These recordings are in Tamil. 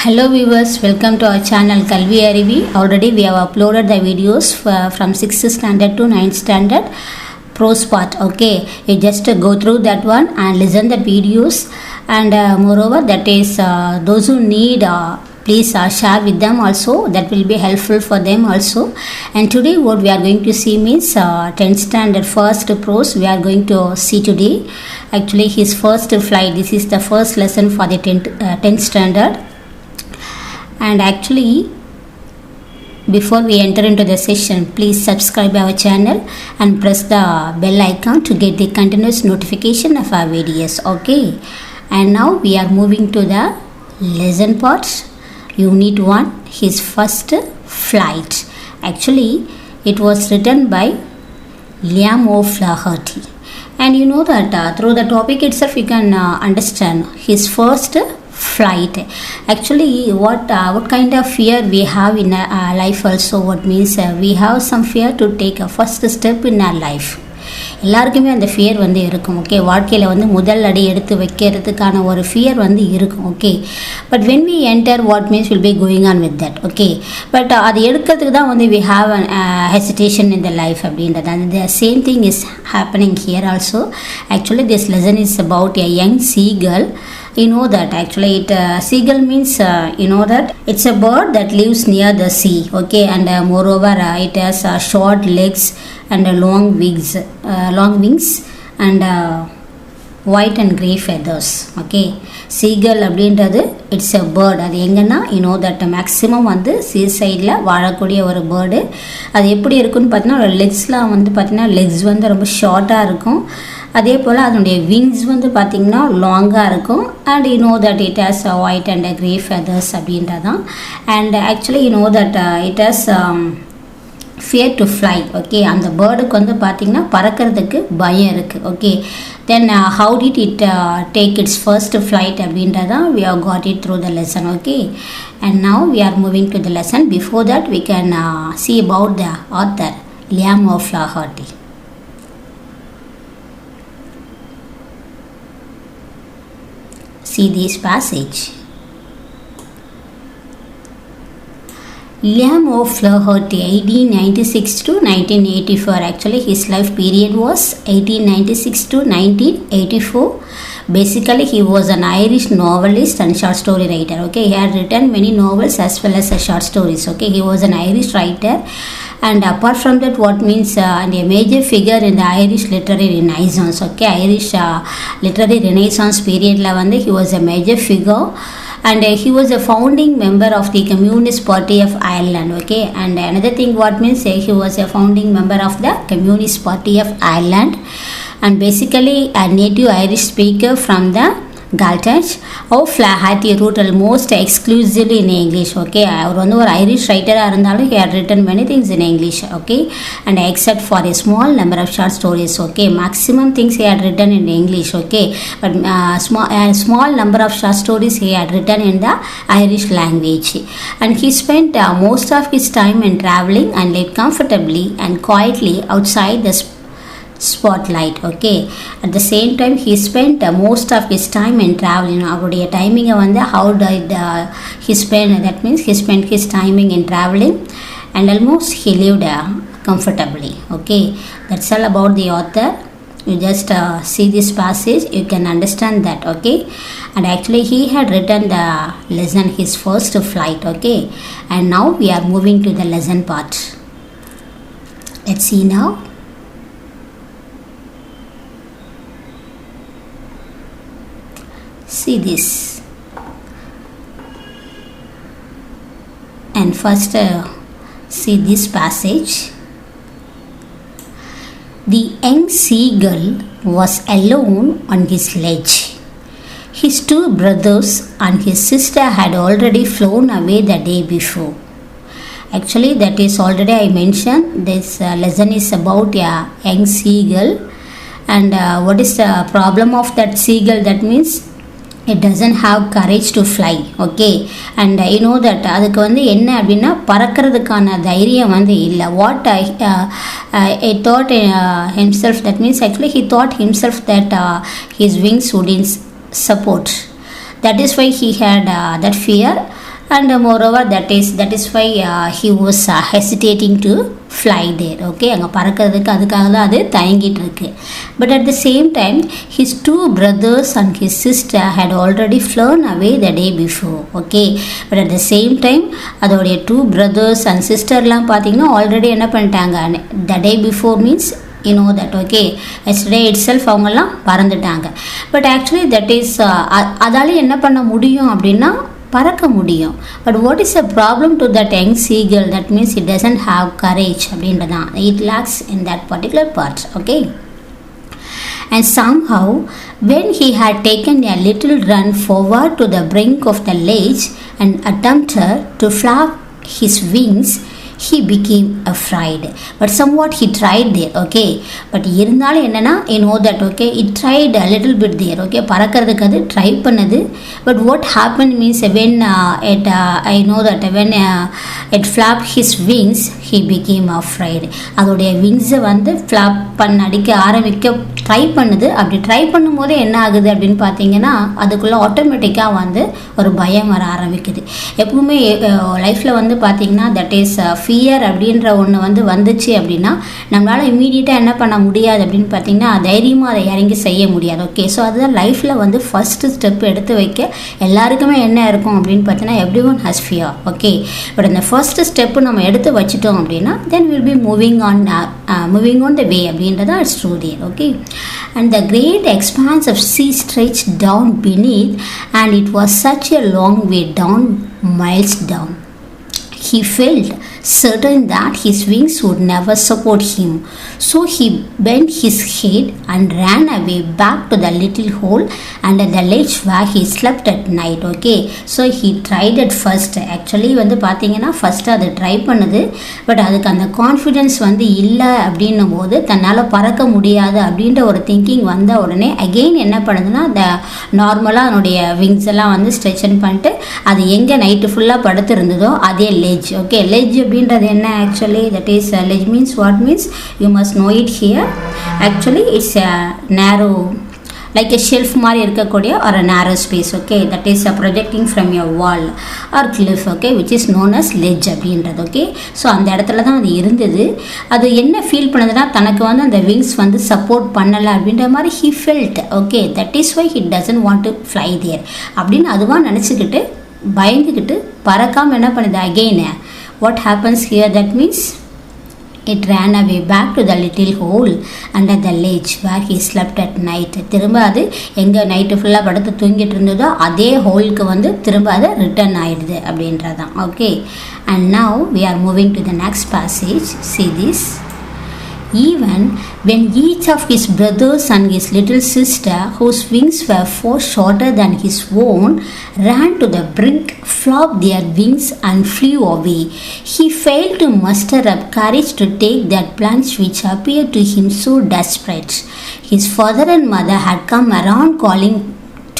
Hello viewers, welcome to our channel kalviaruvi. Already we have uploaded the videos from 6th standard to 9th standard PROSE part. Okay, you just go through that one and listen the videos, and moreover that is those who need please share with them also, that will be helpful for them also. And today what we are going to see means 10th standard first PROSE we are going to see today. Actually his first flight, this is the first lesson for the 10th standard. And actually before we enter into the session, please subscribe our channel and press the bell icon to get the continuous notification of our videos. Okay, and now we are moving to the lesson part, unit 1, his first flight. Actually it was written by Liam O'Flaherty, and you know that through the topic itself you can understand his first flight. Actually what kind of fear we have in life also, what means we have some fear to take a first step in our life. எல்லாருக்குமே அந்த ஃபியர் வந்து இருக்கும். ஓகே, வாழ்க்கையில் வந்து முதல் அடி எடுத்து வைக்கிறதுக்கான ஒரு ஃபியர் வந்து இருக்கும். Okay, but when we enter what means will be going on with that. Okay, but அது எடுக்கிறதுக்கு தான் வந்து we have hesitation in the life அப்படின்றது. அந்த same thing is happening here also. Actually this lesson is about a young seagull. You know that actually it seagull means you know that it's a bird that lives near the sea. Okay, and moreover it has short legs and long wings and white and grey feathers. Okay, seagull அப்படின்றது இட்ஸ் a bird. அது எங்கன்னா you know that maximum வந்து sea sideல வாழக்கூடிய ஒரு பேர்டு. அது எப்படி இருக்குன்னு பார்த்தீங்கன்னா லெக்ஸ்லாம் வந்து பார்த்தீங்கன்னா லெக்ஸ் வந்து ரொம்ப ஷார்ட்டாக இருக்கும். அதே போல் அதனுடைய விங்ஸ் வந்து பார்த்திங்கன்னா லாங்காக இருக்கும். And you know that it has white and grey feathers அப்படின்றதான். And actually you know that it has fear to fly. Okay, அந்த பேர்டுக்கு வந்து பார்த்திங்கன்னா பறக்கிறதுக்கு பயம் இருக்குது. Okay, then how did it take its first flight அப்படின்றதான் we have got it through the lesson. Okay, and now we are moving to the lesson. Before that we can see about the author Liam O'Flaherty. See this passage. Liam O'Flaherty 1896 to 1984. Actually his life period was 1896 to 1984. Basically he was an Irish novelist and short story writer. Okay, he had written many novels as well as short stories. Okay, he was an Irish writer, and apart from that what means and a major figure in the Irish literary renaissance. Okay, Irish literary renaissance period la vande he was a major figure, and he was a founding member of the Communist Party of Ireland. Okay, and another thing what means he was a founding member of the Communist Party of Ireland, and basically a native Irish speaker from the Galtach. O'Flaherty wrote almost exclusively in English. Okay, அவர் வந்து ஒரு ஐரிஷ் ரைட்டராக இருந்தாலும் he had written many things in English. Okay, and except for a small number of short stories. Okay, maximum things he had written in English. Okay, but small number of short stories he had written in the Irish language, and he spent most of his time in traveling and lived comfortably and quietly outside the spotlight. Okay, at the same time he spent most of his time in traveling. அவருடைய டைமிங்கை வந்து how did he spend, that means he spent his timing in traveling and almost he lived comfortably. Okay, that's all about the author. You just see this passage, you can understand that. Okay, and actually he had written the lesson his first flight. Okay, and now we are moving to the lesson part. Let's see now. See this, and first see this passage. The young seagull was alone on his ledge. His two brothers and his sister had already flown away the day before. Actually that is already I mentioned, this lesson is about a young seagull, and what is the problem of that seagull? That means it doesn't have courage to fly. Okay, and you know that அதுக்கு வந்து என்ன அப்படின்னா பறக்கிறதுக்கான தைரியம் வந்து இல்லை. What he thought himself, that means actually he thought himself that his wings wouldn't support. That is why he had that fear. and moreover that is why he was hesitating to fly there. Okay, அங்கே பறக்கிறதுக்கு அதுக்காக தான் அது தயங்கிட்டு இருக்கு. But at the same time his two brothers and his sister had already flown away the day before. Okay, but at the same time அதோடைய two brothers and sisterலாம் பார்த்தீங்கன்னா ஆல்ரெடி என்ன பண்ணிட்டாங்க, the day before means you know that. Okay, yesterday itself அவங்கெல்லாம் பறந்துட்டாங்க. But actually that is அதால என்ன பண்ண முடியும் அப்படின்னா பறக்க முடியும். But what is a problem to that young seagull, that means it doesn't have courage அப்படின்றதான். It lacks in that particular part. Okay, and somehow when he had taken a little run forward to the brink of the ledge and attempted to flap his wings, he became afraid. But somewhat he tried there. Okay, but இருந்தாலும் என்னன்னா you know that. Okay, it tried a little bit there. Okay, பறக்கிறதுக்கு அது ட்ரை பண்ணுது. But what happened means when I know that when it flapped his wings, he became afraid. அதோடைய விங்ஸை வந்து ஃப்ளாப் அடிக்க ஆரம்பிக்க ட்ரை பண்ணுது. அப்படி ட்ரை பண்ணும்போது என்ன ஆகுது அப்படின்னு பார்த்தீங்கன்னா அதுக்குள்ளே ஆட்டோமேட்டிக்காக வந்து ஒரு பயம் வர ஆரம்பிக்குது. எப்பவுமே லைஃப்பில் வந்து பார்த்தீங்கன்னா தட் இஸ் ஃபியர் அப்படின்ற ஒன்று வந்து வந்துச்சு அப்படின்னா நம்மளால் இம்மீடியட்டாக என்ன பண்ண முடியாது அப்படின்னு பார்த்தீங்கன்னா தைரியமாக அதை இறங்கி செய்ய முடியாது. ஓகே, ஸோ அதுதான் லைஃப்பில் வந்து ஃபஸ்ட்டு ஸ்டெப் எடுத்து வைக்க எல்லாருக்குமே என்ன இருக்கும் அப்படின்னு பார்த்தீங்கன்னா every one has fear. Okay, but இந்த ஃபர்ஸ்ட் ஸ்டெப்பு நம்ம எடுத்து வச்சுட்டோம் அப்படின்னா then will be moving on the way அப்படின்றத it's true there. Okay, and the great expanse of sea stretched down beneath, and it was such a long way down, miles down. He felt certain that his wings would never support him, so he bent his head and ran away back to the little hole under the ledge where he slept at night. Okay, so he tried it first. Actually வந்து பார்த்தீங்கன்னா ஃபஸ்ட்டு அதை ட்ரை பண்ணுது. பட் அதுக்கு அந்த கான்ஃபிடென்ஸ் வந்து இல்லை அப்படின்னும் போது தன்னால் பறக்க முடியாது அப்படின்ற ஒரு திங்கிங் வந்த உடனே அகெயின் என்ன பண்ணுதுன்னா அந்த நார்மலாக அதனுடைய விங்ஸ் எல்லாம் வந்து ஸ்ட்ரெச்சன் பண்ணிட்டு அது எங்கே நைட்டு ஃபுல்லாக படுத்து இருந்ததோ அதே ledge. Okay, ledge அப்படின்றது என்ன actually that is ledge means what means you must know it here. Actually it's a narrow like a shelf மாதிரி இருக்கக்கூடிய or a narrow space. Okay, that is projecting from your wall or cliff. Okay, which is known as ledge அப்படின்றது. ஓகே, ஸோ அந்த இடத்துல தான் அது இருந்தது. அது என்ன ஃபீல் பண்ணுதுன்னா தனக்கு வந்து அந்த விங்ஸ் வந்து சப்போர்ட் பண்ணலை அப்படின்ற மாதிரி he felt. Okay, that is why he doesn't want to fly there அப்படின்னு அதுவாக நினச்சிக்கிட்டு பயந்துக்கிட்டு பறக்காமல் என்ன பண்ணுது again what happens here, that means it ran away back to the little hole under the ledge where he slept at night. திரும்ப அது எங்கே நைட்டு ஃபுல்லாக படுத்து தூங்கிட்டு இருந்ததோ அதே ஹோலுக்கு வந்து திரும்ப அது ரிட்டர்ன் ஆயிடுது அப்படின்றதான். Okay, and now we are moving to the next passage. See this. Even when each of his brothers and his little sister, whose wings were far shorter than his own, ran to the brink, flopped their wings and flew away, he failed to muster up courage to take that plunge which appeared to him so desperate. His father and mother had come around calling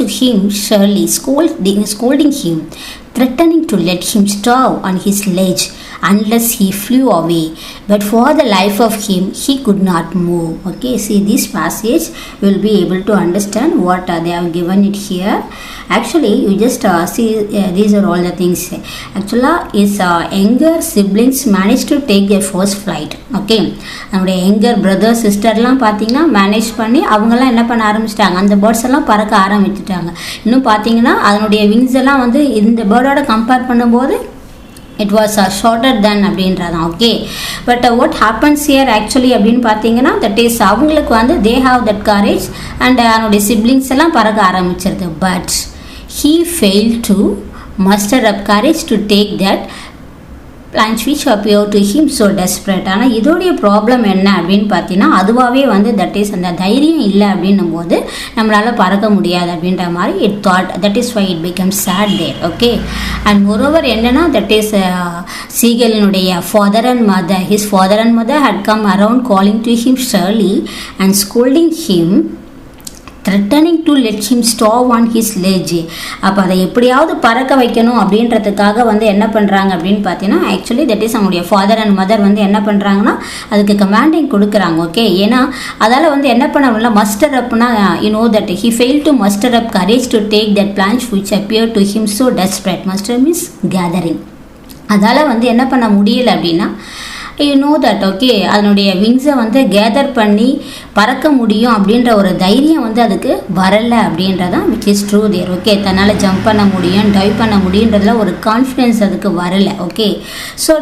to him surely, scolding him, threatening to let him starve on his ledge unless he flew away. But for the life of him, he could not move. Okay, see this passage, you will be able to understand what they have given it here. Actually, you just see these are all the things. Actually, his younger siblings managed to take their first flight. Okay, நம்முடைய younger brother sisterலாம் பார்த்தீங்கன்னா மேனேஜ் பண்ணி அவங்கெல்லாம் என்ன பண்ண ஆரம்பிச்சிட்டாங்க, அந்த பேர்ட்ஸ் எல்லாம் பறக்க ஆரம்பிச்சிட்டாங்க. இன்னும் பார்த்தீங்கன்னா அதனுடைய விங்ஸ் எல்லாம் வந்து இந்த பேர்டோட கம்பேர் பண்ணும்போது it was shorter than அப்படின்றதான். Okay, but what happens here actually அப்படின்னு பார்த்தீங்கன்னா தட் இஸ் அவங்களுக்கு வந்து they have that courage and அவனுடைய siblings எல்லாம் பறக்க ஆரம்பிச்சிருது. but he failed to muster up courage to take that plunge which appeared to him so desperate. ஆனால் இதோடைய ப்ராப்ளம் என்ன அப்படின்னு பார்த்தீங்கன்னா அதுவாகவே வந்து தட் இஸ் அந்த தைரியம் இல்லை அப்படின்னும் போது நம்மளால் பறக்க முடியாது அப்படின்ற மாதிரி it thought. That is why it become sad there. Okay, and moreover என்னென்னா தட் இஸ் சீகலினுடைய father and mother, his father and mother had come around calling to him surely and scolding him, threatening to let him stop on his ledge. அப்போ அதை எப்படியாவது பறக்க வைக்கணும் அப்படின்றதுக்காக வந்து என்ன பண்ணுறாங்க அப்படின்னு பார்த்தீங்கன்னா ஆக்சுவலி தட் இஸ் அவங்களுடைய ஃபாதர் அண்ட் மதர் வந்து என்ன பண்ணுறாங்கன்னா அதுக்கு கமாண்டிங் கொடுக்குறாங்க. ஓகே, ஏன்னா அதால் வந்து என்ன பண்ண முடியல, mustard Apna that he failed to muster up courage to take that plunge which appeared to him so desperate. Muster means gathering. அதால் வந்து என்ன பண்ண முடியல அப்படின்னா தட் ஓகே அதனுடைய விங்ஸை வந்து கேதர் பண்ணி பறக்க முடியும் அப்படின்ற ஒரு தைரியம் வந்து அதுக்கு வரலை அப்படின்றதான் which is true there. Okay, தன்னால் ஜம்ப் பண்ண முடியும், டைவ் பண்ண முடியுன்றதுல ஒரு கான்ஃபிடென்ஸ் அதுக்கு வரலை. Okay, so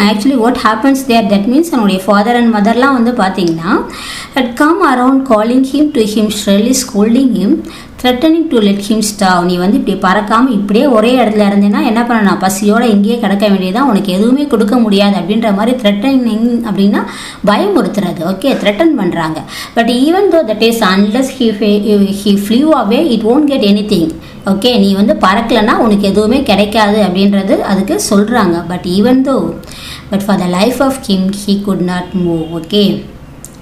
actually what happens there, that means அவனுடைய ஃபாதர் அண்ட் மதர்லாம் வந்து பார்த்தீங்கன்னா at come around calling him to him shrilly scolding him threatening to let him starve. நீ வந்து இப்படி பறக்காமல் இப்படியே ஒரே இடத்துல இருந்தேன்னா என்ன பண்ணணும், பசியோடு இங்கேயே கிடக்க வேண்டியதான், உனக்கு எதுவுமே கொடுக்க முடியாது அப்படின்ற மாதிரி த்ரெட்டனிங் அப்படின்னா பயமுறுத்துறது. ஓகே, த்ரெட்டன் பண்ணுறாங்க. But even though that is unless he flew away it won't get any thing. Okay, நீ வந்து பறக்கலைன்னா உனக்கு எதுவுமே கிடைக்காது அப்படின்றது அதுக்கு சொல்கிறாங்க. But even though for the life of him he could not move. Okay,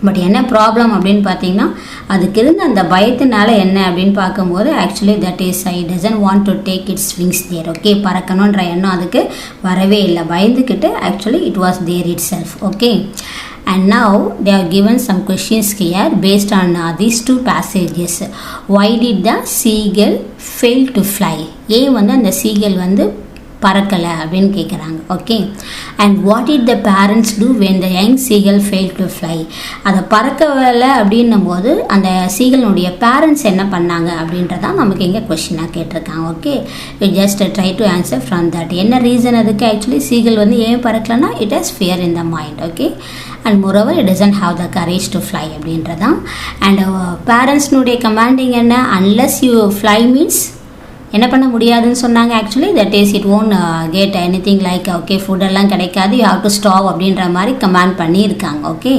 but என்ன ப்ராப்ளம் அப்படின்னு பார்த்தீங்கன்னா அதுக்கு இருந்த அந்த பயத்தினால என்ன அப்படின்னு பார்க்கும்போது actually that is I doesn't want to take its wings there. Okay, பறக்கணுன்ற எண்ணம் அதுக்கு வரவே இல்லை, பயந்துக்கிட்டு actually it was there itself. Okay, and now they have given some questions here based on these two passages. Why did the seagull fail to fly? ஏன் வந்து அந்த seagull வந்து பறக்கலை அப்படின்னு கேட்குறாங்க. Okay, and what did the parents do when the young seagull fail to fly? அதை பறக்கவில்லை அப்படின்னும் போது அந்த சீகலினுடைய பேரண்ட்ஸ் என்ன பண்ணாங்க அப்படின்றதான் நமக்கு எங்கே கொஷினாக கேட்டிருக்காங்க. Okay, we just try to answer from that. என்ன ரீசன் அதுக்கு ஆக்சுவலி சீகல் வந்து ஏன் பறக்கலைன்னா it has fear in the mind. Okay, and moreover it doesn't have the courage to fly அப்படின்றதான். அண்ட் பேரண்ட்ஸ்னுடைய கமாண்டிங் என்ன, unless you fly means என்ன பண்ண முடியாதுன்னு சொன்னாங்க. Actually that is it won get any thing like okay ஃபுட்டெல்லாம் கிடைக்காது, யூ ஹாவ் டு ஸ்டாப் அப்படின்ற மாதிரி கமாண்ட் பண்ணியிருக்காங்க. Okay,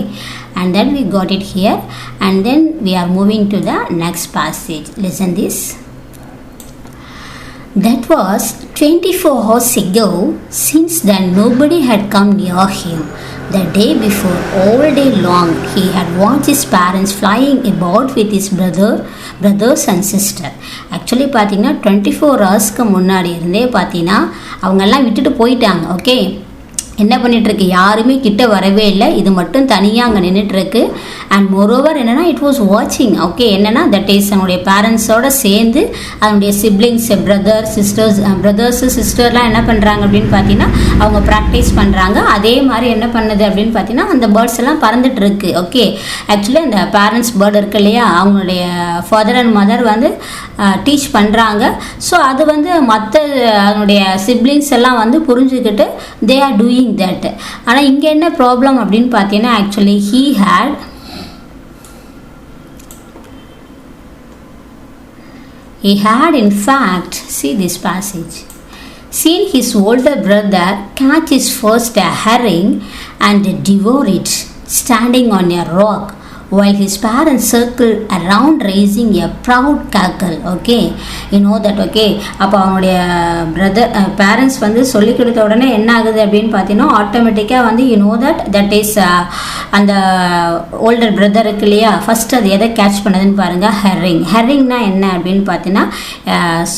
and then we got it here and then we are moving to the next passage. Listen this. That was 24 hours ago. Since then nobody had come near him. The day before, all day long, he had watched his parents flying about with his brothers and sister. Actually பார்த்தீங்கன்னா 24 ஹவர்ஸ்க்கு முன்னாடி இருந்தே பார்த்தீங்கன்னா அவங்கெல்லாம் விட்டுட்டு போயிட்டாங்க. ஓகே, என்ன பண்ணிகிட்ருக்கு, யாருமே கிட்ட வரவே இல்லை, இது மட்டும் தனியாக அங்கே நின்றுட்டுருக்கு. அண்ட் மோரோவர் என்னென்னா இட் வாஸ் வாட்சிங். ஓகே, என்னென்னா தட் இஸ் அவனுடைய பேரண்ட்ஸோடு சேர்ந்து அதனுடைய சிப்ளிங்ஸ் பிரதர்ஸு சிஸ்டர்லாம் என்ன பண்ணுறாங்க அப்படின்னு பார்த்தீங்கன்னா அவங்க ப்ராக்டிஸ் பண்ணுறாங்க. அதே மாதிரி என்ன பண்ணுது அப்படின்னு பார்த்தீங்கன்னா அந்த பேர்ட்ஸ் எல்லாம் பறந்துட்டு இருக்கு. ஓகே, ஆக்சுவலி அந்த பேரண்ட்ஸ் பேர்டு இருக்கு இல்லையா, அவங்களுடைய ஃபாதர் அண்ட் மதர் வந்து டீச் பண்ணுறாங்க. ஸோ அது வந்து மற்ற அதனுடைய சிப்ளிங்ஸ் எல்லாம் வந்து புரிஞ்சுக்கிட்டு தே ஆர் டூயிங் that. ஆனால் இங்கே என்ன ப்ராப்ளம் அப்படின்னு பார்த்தீங்கன்னா actually he had in fact, see this passage, seen his older brother catch his first herring and devour it standing on a rock while his parents circled around raising a proud cackle. Okay, you know that. Okay, அப்போ அவனுடைய பேரண்ட்ஸ் வந்து சொல்லி கொடுத்த உடனே என்ன ஆகுது அப்படின்னு பார்த்தீங்கன்னா ஆட்டோமேட்டிக்காக வந்து தட் இஸ் அந்த ஓல்டர் பிரதர் இருக்கு இல்லையா, ஃபஸ்ட் அது எதை கேட்ச் பண்ணதுன்னு பாருங்கள், ஹெரிங்னா என்ன அப்படின்னு பார்த்தீங்கன்னா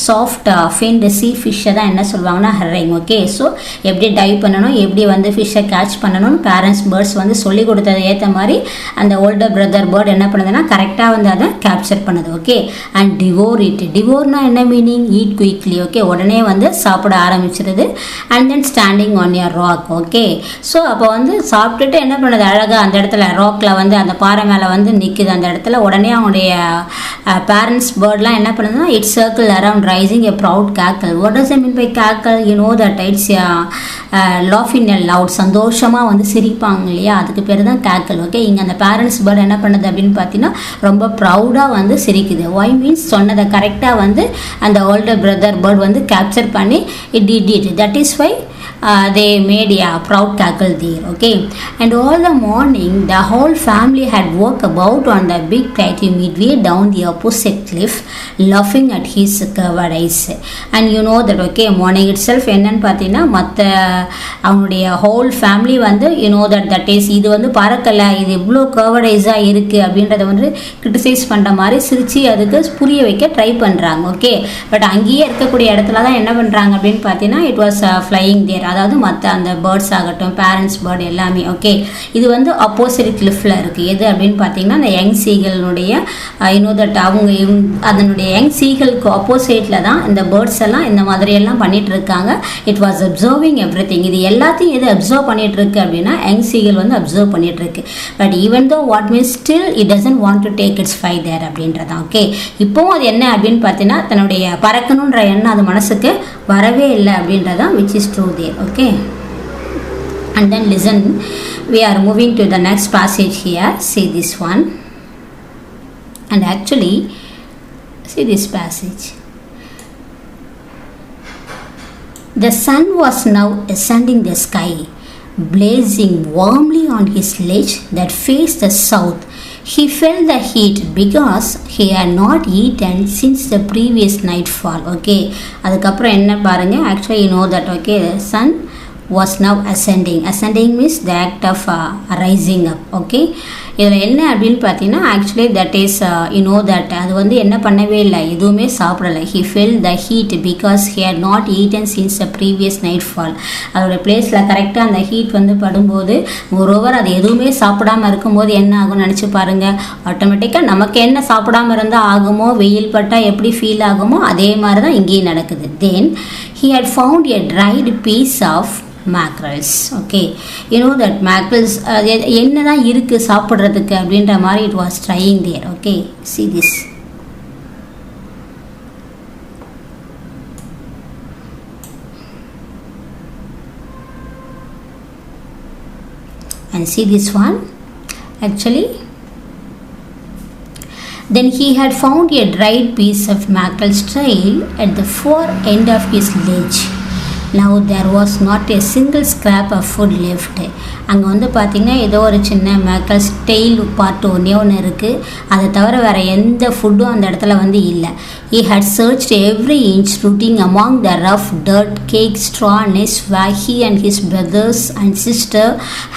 சாஃப்ட் ஃபின்டு சீ ஃபிஷ்ஷை தான் என்ன சொல்லுவாங்கன்னா ஹெரிங். ஓகே, ஸோ எப்படி டைவ் பண்ணணும், எப்படி வந்து ஃபிஷ்ஷை கேட்ச் பண்ணணும்னு பேரண்ட்ஸ் பேர்ட்ஸ் வந்து சொல்லி கொடுத்தது ஏற்ற மாதிரி அந்த ஓல்டர் பிரதர் பேர்ட் என்ன பண்ணுதுன்னா கரெக்டாக வந்து அதை கேப்சர் பண்ணுது. ஓகே, அண்ட் டிவோர்னா என்ன மீனிங், ஈட் குயிக்லி. ஓகே, உடனே வந்து சாப்பிட ஆரம்பிச்சிருது. And then standing on your rock. Okay, so அப்போ வந்து சாப்பிட்டுட்டு என்ன பண்ணுது, அழகாக அந்த இடத்துல ராக்கில் வந்து அந்த பாறை மேலே வந்து நிற்குது. அந்த இடத்துல உடனே அவனுடைய பேரண்ட்ஸ் பேர்ட்லாம் என்ன பண்ணுதுன்னா it circle around rising a proud cackle. What does I mean by cackle? That it's லாஃபிங் எ லவுட், சந்தோஷமாக வந்து சிரிப்பாங்க இல்லையா, அதுக்கு பேர் தான் கேக்கல். ஓகே, இங்கே அந்த பேரண்ட்ஸ் பேர்டு என்ன பண்ணுது அப்படின்னு பார்த்தீங்கன்னா ரொம்ப ப்ரௌடாக வந்து சிரிக்குது. ஒய் மீன்ஸ் சொன்னதை கரெக்டாக வந்து அந்த ஓல்டர் பிரதர் பேர்ட் வந்து கேப்சர் பண்ணி it did. That is why they made a proud cackle there, okay. And all the morning the whole family had walked about on the big plateau midway down the opposite cliff, laughing at his curved eyes. And you know that, okay, morning itself என்னன்னு பார்த்தீங்கன்னா மற்ற அவங்களுடைய ஹோல் ஃபேமிலி வந்து you know that is இது வந்து பறக்கலை, இது இவ்வளோ curved eyes-ஆக இருக்குது அப்படின்றத வந்து கிரிட்டிசைஸ் பண்ணுற மாதிரி சிரித்து அதுக்கு புரிய வைக்க ட்ரை பண்ணுறாங்க, ஓகே. பட் அங்கேயே இருக்கக்கூடிய இடத்துல தான் என்ன பண்ணுறாங்க அப்படின்னு பார்த்தீங்கன்னா இட் வாஸ் ஃப்ளையிங் தேர், அதாவது மற்ற அந்த பேர்ட்ஸ் ஆகட்டும், பேரண்ட்ஸ் பேர்ட் எல்லாமே, ஓகே. இது வந்து அப்போசிட் கிளிஃபில் இருக்குது. எது அப்படின்னு பார்த்தீங்கன்னா அந்த யங் சீகளுடைய தட் அவங்க அதனுடைய யங் சீகளுக்கு அப்போசிட்டில் தான் இந்த பேர்ட்ஸ் எல்லாம் இந்த மாதிரியெல்லாம் பண்ணிகிட்டு இருக்காங்க. It was observing everything. இது எல்லாத்தையும் எது அப்சர்வ் பண்ணிகிட்டு இருக்கு அப்படின்னா யங் சீகள் வந்து அப்சர்வ் பண்ணிகிட்டு இருக்கு. But even though what means still it doesn't want to take its fly there அப்படின்றதான், ஓகே. இப்போவும் அது என்ன அப்படின்னு பார்த்தீங்கன்னா தன்னுடைய பறக்கணுன்ற எண்ணம் அது மனசுக்கு வரவே இல்லை அப்படின்றதான் which is true there, okay. And then listen, we are moving to the next passage here. See this one, and actually see this passage. The sun was now ascending the sky, blazing warmly on his ledge that faced the south. He felt the heat because he had not eaten since the previous nightfall, okay. அதுக்கப்புறம் என்ன பாருங்க, actually you know that, okay, the sun was now ascending. Ascending means the act of rising up, okay. இதில் என்ன அப்படின்னு பார்த்தீங்கன்னா actually that is you know that அது வந்து என்ன பண்ணவே இல்லை, எதுவுமே சாப்பிடலை. He fell the heat because he had not eaten since the previous night fall. அதோட பிளேஸில் கரெக்டாக அந்த ஹீட் வந்து படும்போது ஒருவர் அது எதுவுமே சாப்பிடாமல் இருக்கும்போது என்ன ஆகும்னு நினச்சி பாருங்கள். ஆட்டோமேட்டிக்காக நமக்கு என்ன சாப்பிடாமல் இருந்தால் ஆகுமோ, வெயில் பட்டால் எப்படி ஃபீல் ஆகுமோ அதே மாதிரி தான் இங்கேயும் நடக்குது. தென் he had found a dried piece of mackerels, okay. You know that mackerels என்னதான் இருக்கு சாப்பிட்றதுக்கு அப்படின்ற மாதிரி it was trying there, okay. See this, and see this one actually. Then he had found a dried piece of mackerel's tail at the far end of his ledge. Now there was not a single scrap of food left. அங்கே வந்து பார்த்திங்கன்னா ஏதோ ஒரு சின்ன மேக்கல்ஸ் டெய்ல் பார்ட் ஒன்று இருக்குது, அதை தவிர வேறு எந்த ஃபுட்டும் அந்த இடத்துல வந்து இல்லை. He had searched every inch, rooting among the rough dirt, cake, straw nests where he and his brothers and sister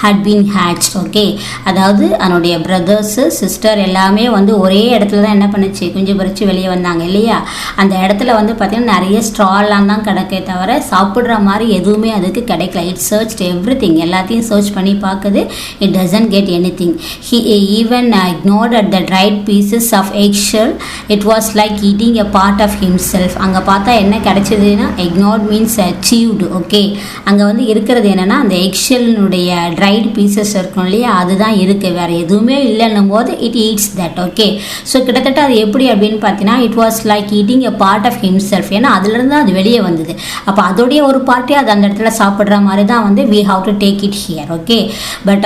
had been hatched, okay. அதாவது அவனுடைய பிரதர்ஸு சிஸ்டர் எல்லாமே வந்து ஒரே இடத்துல தான் என்ன பண்ணுச்சு, குஞ்சு பறித்து வெளியே வந்தாங்க இல்லையா. அந்த இடத்துல வந்து பார்த்திங்கன்னா நிறைய ஸ்ட்ராலாம் தான் கிடைக்கே தவிர சாப்பிட்ற மாதிரி எதுவுமே அதுக்கு கிடைக்கல. இட் சர்ச்ட் எவ்ரி திங், எல்லாத்தையும் சர்ச் பண்ணி பார்க்குது. It doesn't get any thing. He even ignored at the dried pieces of eggshell. It was like eating a part of himself. அங்கே பார்த்தா என்ன கிடைச்சதுன்னா ignored means achieved, okay. அங்கே வந்து இருக்கிறது என்னென்னா அந்த எக்ஷெல்னுடைய ட்ரைட் பீசஸ் இருக்கும் இல்லையா, அதுதான் இருக்குது, வேறு எதுவுமே இல்லைன்னும் போது it eats that, okay. So கிட்டத்தட்ட அது எப்படி அப்படின்னு பார்த்தீங்கன்னா it was like eating a part of himself. ஏன்னா அதுலேருந்து அது வெளியே வந்தது, அப்போ அதோடைய ஒரு பார்ட்டே அது அந்த இடத்துல சாப்பிட்ற மாதிரி தான் வந்து we have to take it here, okay. But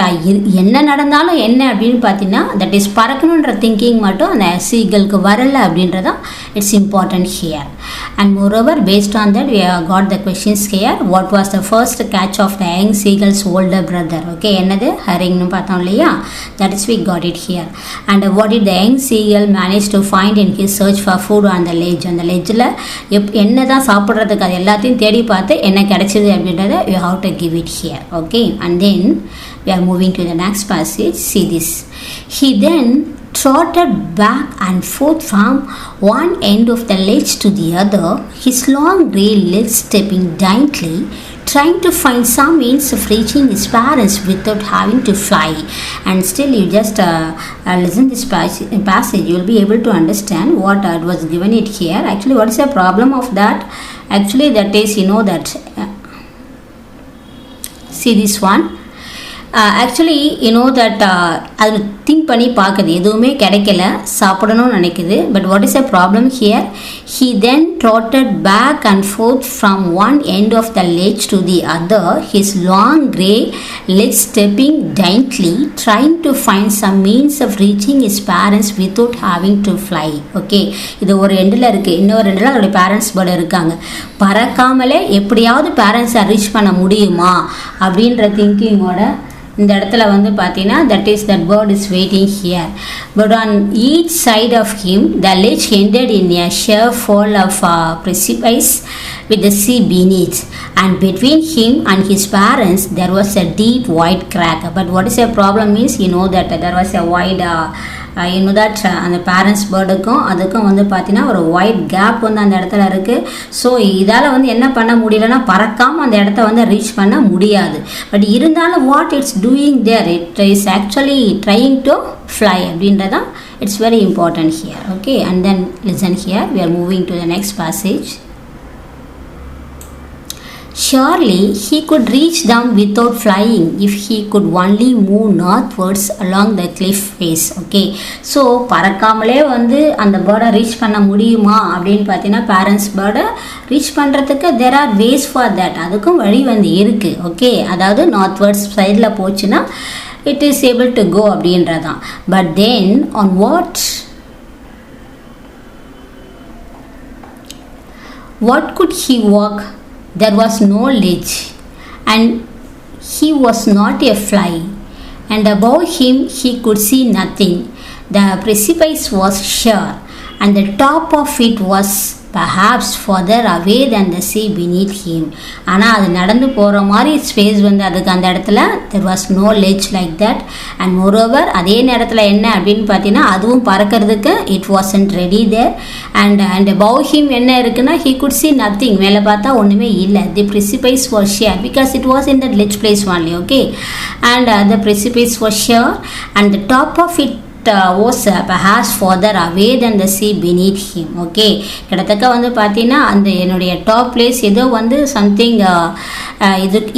என்ன நடந்தாலும் என்ன அப்படின்னு பார்த்தீங்கன்னா தட் இஸ் பறக்கணுன்ற திங்கிங் மட்டும் அந்த சீகளுக்கு வரலை அப்படின்றதான் it's important here. And moreover, based on that we have got the questions here. What was the first catch of the young seagull's older brother, okay. என்னது ஹரிங்னு பார்த்தோம் இல்லையா, that is we got it here. And what did the young seagull manage to find in his search for food on the ledge? அந்த லெட்ஜில் என்ன தான் சாப்பிட்றதுக்கு அது எல்லாத்தையும் தேடி பார்த்து என்ன கிடைச்சது அப்படின்றத you have to give it here, okay. And then we are moving to the next passage. See this. He then trotted back and forth from one end of the ledge to the other, his long grey legs stepping daintily, trying to find some means of reaching his parents without having to fly. And still you just listen this passage, you will be able to understand what was given it here. Actually what is the problem of that? Actually that is, you know that see this one, actually that அது திங்க் பண்ணி பார்க்குது, எதுவுமே கிடைக்கல, சாப்பிடணும்னு நினைக்குது. But what is a problem here? He then trotted back and forth from one end of the ledge to the other, his long grey legs stepping daintily, trying to find some means of reaching his parents without having to fly. Okay, இது ஒரு எண்டில் இருக்குது, இன்னொரு எண்டில் அதோடைய பேரண்ட்ஸ் பேர்டு இருக்காங்க. பறக்காமலே எப்படியாவது பேரண்ட்ஸை ரீச் பண்ண முடியுமா அப்படின்ற திங்கிங்கோட இந்த இடத்துல வந்து பார்த்தீங்கன்னா that bird is waiting here. But on each side of him the ledge ended in a sheer fall of precipice with the sea beneath, and between him and his parents there was a deep wide crack. But what is a problem is that there was a wide அந்த பேரண்ட்ஸ் பேர்டுக்கும் அதுக்கும் வந்து பார்த்தீங்கன்னா ஒரு ஒயிட் கேப் வந்து அந்த இடத்துல இருக்குது. ஸோ இதால் வந்து என்ன பண்ண முடியலன்னா பறக்காமல் அந்த இடத்த வந்து ரீச் பண்ண முடியாது. பட் இருந்தாலும் what it's doing there, it is actually trying to fly அப்படின்றதான் it's very important here. Okay, and then listen here, we are moving to the next passage. Surely he could reach them without flying if he could only move northwards along the cliff face. Okay, so பறக்காமலே வந்து அந்த பேர்டை ரீச் பண்ண முடியுமா அப்படின்னு பார்த்தீங்கன்னா பேரண்ட்ஸ் பேர்டை ரீச் பண்ணுறதுக்கு there are ways for that. அதுக்கும் வழி வந்து இருக்குது. ஓகே, அதாவது நார்த்வர்ட்ஸ் சைடில் போச்சுன்னா it is able to go அப்படின்றதான். But then on what could he walk? There was no ledge, and he was not a fly, and above him he could see nothing. The precipice was sheer, and the top of it was perhaps further away than the sea beneath him. ஆனால் அது நடந்து போகிற மாதிரி ஸ்பேஸ் வந்து அதுக்கு அந்த இடத்துல there was no ledge like that. and moreover அதே நேரத்தில் என்ன அப்படின்னு பார்த்தீங்கன்னா அதுவும் பறக்கிறதுக்கு it wasn't ready there. and above him என்ன இருக்குன்னா he could see nothing, மேலே பார்த்தா ஒன்றுமே இல்லை. the precipice was sheer because it was in that ledge place only. okay, and the precipice was sheer, and the top of it was perhaps further away than the sea beneath him. Okay, கிட்டத்தட்ட வந்து பார்த்தீங்கன்னா அந்த என்னுடைய டாப் பிளேஸ் ஏதோ வந்து சம்திங்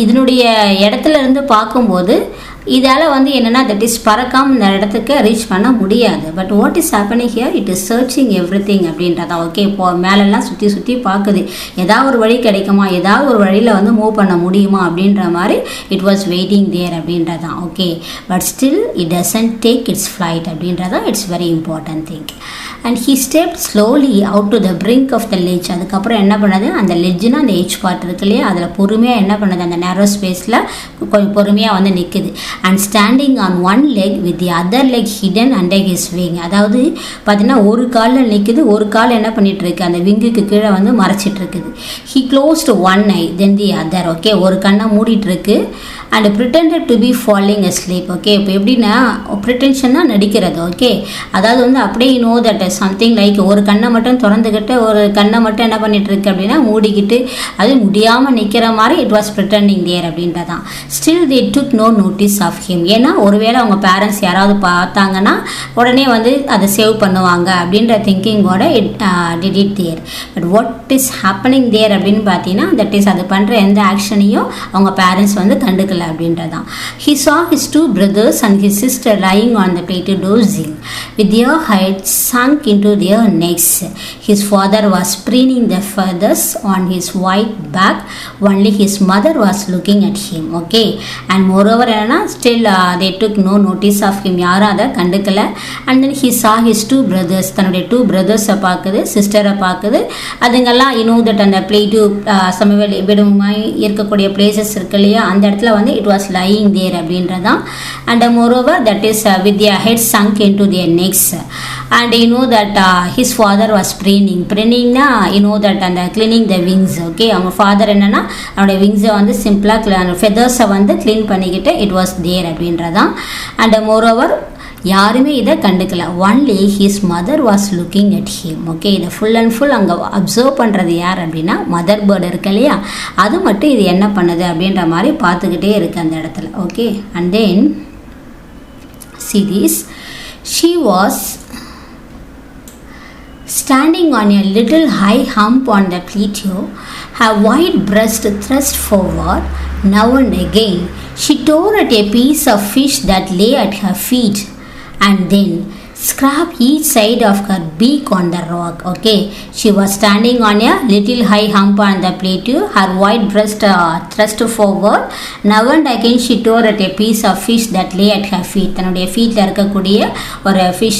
இதனுடைய இடத்துல இருந்து பார்க்கும்போது இதால் வந்து என்னென்னா தட் இஸ் பறக்காமல் இந்த இடத்துக்கு ரீச் பண்ண முடியாது. But what is happening here, it is searching everything அப்படின்றதா. ஓகே, இப்போ மேலெல்லாம் சுற்றி சுற்றி பார்க்குது, ஏதாவது ஒரு வழி கிடைக்குமா, ஏதாவது ஒரு வழியில் வந்து மூவ் பண்ண முடியுமா அப்படின்ற மாதிரி இட் வாஸ் வெயிட்டிங் தேர் அப்படின்றதான். Okay, but still it doesn't take its flight அப்படின்றதான் it's very important thing. And he step slowly out to the brink of the ledge. அதுக்கப்புறம் என்ன பண்ணுது, அந்த லெட்ஜுன்னா அந்த எட்ஜ் பார்ட் இருக்கு இல்லையா, அதில் பொறுமையாக என்ன பண்ணுது, அந்த நேரோ ஸ்பேஸில் கொஞ்சம் பொறுமையாக வந்து நிற்குது. and standing on one leg with the other leg hidden under his wing. அதாவது பார்த்தீங்கன்னா ஒரு காலில் நிற்குது, ஒரு கால் என்ன பண்ணிட்டு இருக்கு, அந்த விங்குக்கு கீழே வந்து மறைச்சிட்டு இருக்குது. he closed one eye then the other. Okay, ஒரு கண்ணை மூடிட்டு இருக்கு and pretended to be falling asleep. Okay, இப்போ எப்படின்னா ப்ரிட்டென்ஷனாக நடிக்கிறது. ஓகே, அதாவது வந்து அப்படியே that சம்திங் லைக் ஒரு கண்ணை மட்டும் திறந்துக்கிட்டு ஒரு கண்ணை மட்டும் என்ன பண்ணிட்டு இருக்கு அப்படின்னா மூடிக்கிட்டு அது முடியாமல் நிற்கிற மாதிரி இட் வாஸ் ப்ரிட்டெண்டிங் தேர் அப்படின்றதான். Still they took no notice of him. ஏன்னா ஒருவேளை அவங்க பேரண்ட்ஸ் யாராவது பார்த்தாங்கன்னா உடனே வந்து அதை சேவ் பண்ணுவாங்க அப்படின்ற திங்கிங்கோட did it there. But what is happening there அப்படின்னு பார்த்தீங்கன்னா தட் இஸ் அது பண்ணுற எந்த ஆக்ஷனையும் அவங்க பேரண்ட்ஸ் வந்து கண்டுக்கல அப்படின்றதான். He saw his two brothers and his sister lying on the plate dozing with their heads sunk into their necks. His father was preening the feathers on his white back. Only his mother was looking at him. Okay, and moreover என்னன்னா still they took no notice of him. யாரும் அதை கண்டுக்கல. and then he saw his two brothers, தன்னுடைய டூ பிரதர்ஸை பார்க்குது, சிஸ்டரை பார்க்குது. அதுங்கெல்லாம் that அந்த பிளேட்டு சமவெளிவிடமாய் இருக்கக்கூடிய பிளேசஸ் இருக்கு இல்லையா, அந்த இடத்துல வந்து it was lying there அப்படின்றதான். and moreover that is with their heads sunk into their necks. and that his father was preeningனா that அந்த cleaning the wings. okay, அவங்க ஃபாதர் என்னன்னா அவனுடைய விங்ஸை வந்து சிம்பிளாக ஃபெதர்ஸை வந்து க்ளீன் பண்ணிக்கிட்டு இட் வாஸ் தேர் அப்படின்றதான். and moreover யாருமே இதை கண்டுக்கல. Only his mother was looking at him. Okay, இதை ஃபுல் அண்ட் ஃபுல் அங்கே அப்சர்வ் பண்ணுறது யார் அப்படின்னா மதர் பேர்டு இருக்கு இல்லையா, அது மட்டும் இது என்ன பண்ணுது அப்படின்ற மாதிரி பார்த்துக்கிட்டே இருக்குது அந்த இடத்துல. Okay, and then see this, she was standing on a little high hump on the plateau, her wide breast thrust forward, Now and again, she tore at a piece of fish that lay at her feet and then scraped each side of her beak on the rock. Okay, she was standing on a little high hump on the plateau, her white breast thrust forward. Now and again she tore at a piece of fish that lay at her feet. தன்னுடைய ஃபீட்டில் இருக்கக்கூடிய ஒரு ஃபிஷ்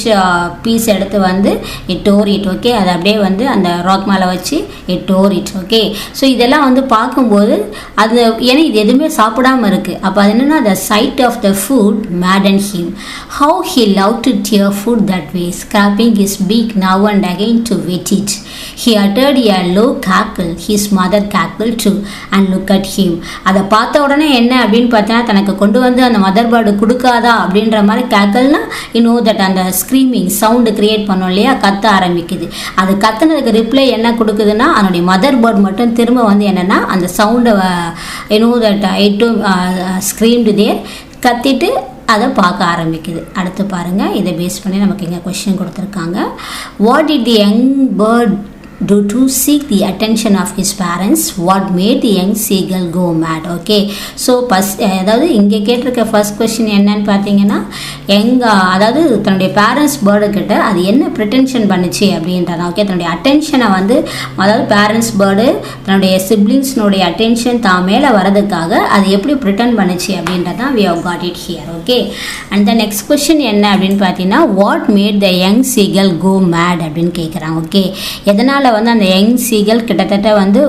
பீஸ் எடுத்து வந்து இட் டோர் இட். ஓகே, அதை அப்படியே வந்து அந்த ராக் மேலே வச்சு it door it. Okay, so இதெல்லாம் வந்து பார்க்கும்போது அது ஏன்னா இது எதுவுமே சாப்பிடாமல் இருக்குது. அப்போ அது என்னென்னா the sight of the food maddened him. How he loved to tear food that way, scraping his beak now and again to wet it. He uttered a low cackle. His mother cackled too and looked at him. அதை பார்த்த உடனே என்ன அப்படின்னு பார்த்தீங்கன்னா, தனக்கு கொண்டு வந்து அந்த மதர் பேர்டு கொடுக்காதா அப்படின்ற மாதிரி கேக்கல்னா தட் அந்த ஸ்க்ரீமிங் சவுண்டு கிரியேட் பண்ணோம் இல்லையா, கத்த ஆரம்பிக்குது. அது கத்துனதுக்கு ரிப்ளை என்ன கொடுக்குதுன்னா, அதனுடைய மதர் பேர்டு மட்டும் திரும்ப வந்து என்னென்னா அந்த சவுண்டை தட் இட் ஸ்க்ரீம்டு தேர் கத்திட்டு அதை பார்க்க ஆரம்பிக்குது. அடுத்து பாருங்கள், இதை பேஸ் பண்ணி நமக்கு இங்கே கொஸ்டின் கொடுத்துருக்காங்க. What did the young bird do to seek the attention of his parents? What made the young seagull go mad? Okay, so அதாவது இங்கே கேட்டிருக்க ஃபர்ஸ்ட் கொஸ்டின் என்னன்னு பார்த்தீங்கன்னா, அதாவது தன்னுடைய பேரண்ட்ஸ் பேர்டு கிட்ட அது என்ன ப்ரிட்டென்ஷன் பண்ணுச்சு அப்படின்றதான். ஓகே, தன்னுடைய அட்டென்ஷனை வந்து அதாவது பேரண்ட்ஸ் பேர்டு தன்னுடைய சிப்ளிங்ஸ்னுடைய அட்டென்ஷன் தான் மேலே வரதுக்காக அது எப்படி ப்ரிட்டன் பண்ணுச்சு அப்படின்றதான் we have got it here. Okay, and the next question என்ன அப்படின்னு பார்த்தீங்கன்னா, what made the young seagull go mad அப்படின்னு கேட்குறாங்க. ஓகே, எதனால் வந்து அந்த யங் சீகல் கிட்டத்தட்ட வந்து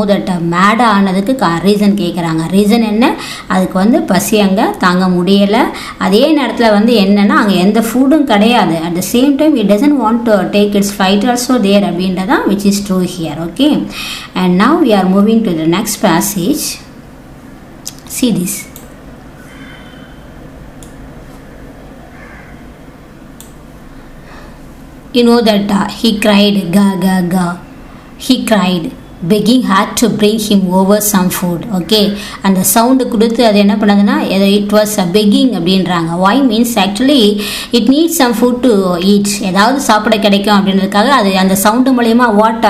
தட் மேட் ஆனதுக்கு ரீசன் கேட்குறாங்க. ரீசன் என்ன, அதுக்கு வந்து பசி அங்கே தாங்க முடியலை. அதே நேரத்தில் வந்து என்னென்னா அங்கே எந்த ஃபுட்டும் கிடையாது. At the same time it doesn't want to take its fight also there அப்படின்றதான் which is true here. Okay, and now we are moving to the next passage. See this. That he cried, ga ga ga. He cried, begging her to bring him over some food. Okay, அந்த சவுண்டு கொடுத்து அது என்ன பண்ணதுன்னா, இட் வாஸ் பெக்கிங் அப்படின்றாங்க. Why means actually it needs some food to eat, ஏதாவது சாப்பிட கிடைக்கும் அப்படின்றதுக்காக அது அந்த சவுண்டு மூலயமா வாட்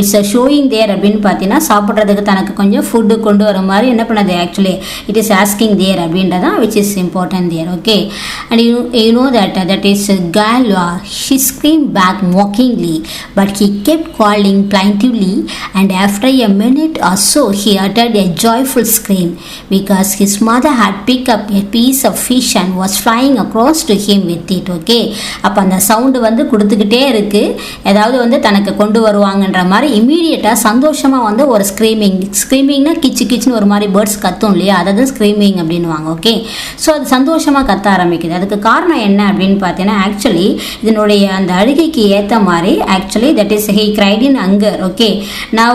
இட்ஸ் ஷோயிங் தேர் அப்படின்னு பார்த்தீங்கன்னா, சாப்பிட்றதுக்கு தனக்கு கொஞ்சம் ஃபுட்டு கொண்டு வர மாதிரி என்ன பண்ணது, actually it is asking there அப்படின்றதான் which is important there. Okay, and you know that is Kalvi. She screamed back mockingly, but he kept calling plaintively, and after a minute or so he uttered a joyful scream because his mother had picked up a piece of fish and was flying across to him with it. Okay, அப்போ அந்த சவுண்டு வந்து கொடுத்துக்கிட்டே இருக்குது, ஏதாவது வந்து தனக்கு கொண்டு வருவாங்கன்ற மாதிரி இமீடியட்டாக சந்தோஷமாக வந்து ஒரு ஸ்க்ரீமிங்னா கிச்சு கிச்சுன்னு ஒரு மாதிரி பேர்ட்ஸ் கத்தும் இல்லையா, அதாவது ஸ்க்ரீமிங் அப்படின்வாங்க. ஓகே, ஸோ அது சந்தோஷமாக கத்த ஆரம்பிக்குது. அதுக்கு காரணம் என்ன அப்படின்னு பார்த்தீங்கன்னா, ஆக்சுவலி இதனுடைய அந்த அழுகைக்கு ஏற்ற மாதிரி actually that is he cried in hunger. Okay, now